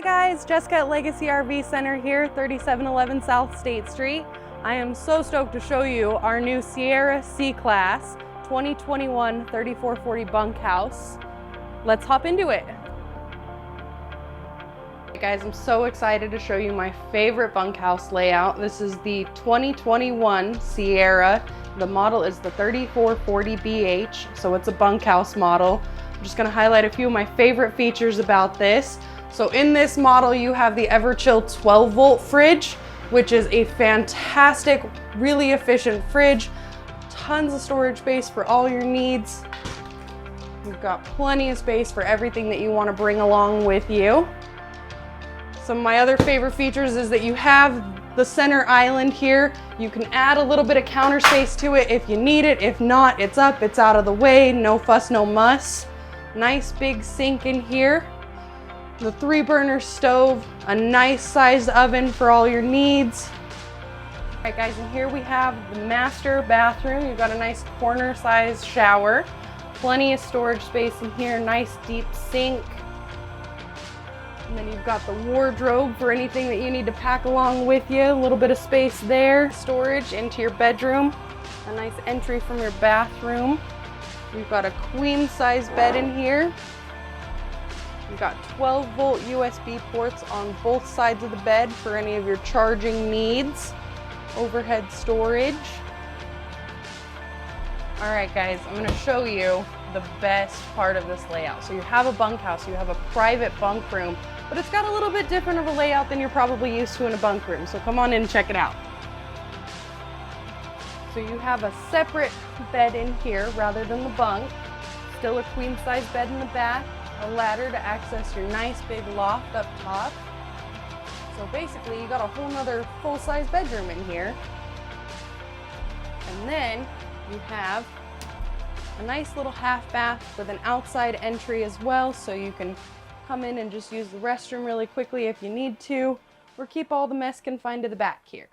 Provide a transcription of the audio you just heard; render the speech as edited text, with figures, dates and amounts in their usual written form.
Hi guys, Jessica at Legacy RV Center here, 3711 South State Street. I am so stoked to show you our new Sierra C-Class 2021 3440 bunkhouse. Let's hop into it. Hey guys, I'm so excited to show you my favorite bunkhouse layout. This is the 2021 Sierra. The model is the 3440BH, so it's a bunkhouse model. I'm just gonna highlight a few of my favorite features about this. So in this model, you have the Everchill 12-volt fridge, which is a fantastic, really efficient fridge. Tons of storage space for all your needs. You've got plenty of space for everything that you want to bring along with you. Some of my other favorite features is that you have the center island here. You can add a little bit of counter space to it if you need it. If not, it's up, it's out of the way, no fuss, no muss. Nice big sink in here. The 3-burner stove, a nice sized oven for all your needs. All right guys, and here we have the master bathroom. You've got a nice corner sized shower. Plenty of storage space in here, nice deep sink. And then you've got the wardrobe for anything that you need to pack along with you. A little bit of space there. Storage into your bedroom. A nice entry from your bathroom. You've got a queen size bed in here. You've got 12-volt USB ports on both sides of the bed for any of your charging needs. Overhead storage. All right guys, I'm gonna show you the best part of this layout. So you have a bunkhouse, you have a private bunk room, but it's got a little bit different of a layout than you're probably used to in a bunk room. So come on in and check it out. So you have a separate bed in here rather than the bunk. Still a queen size bed in the back. A ladder to access your nice big loft up top. So basically you got a whole nother full-size bedroom in here. And then you have a nice little half bath with an outside entry as well, so you can come in and just use the restroom really quickly if you need to, or keep all the mess confined to the back here.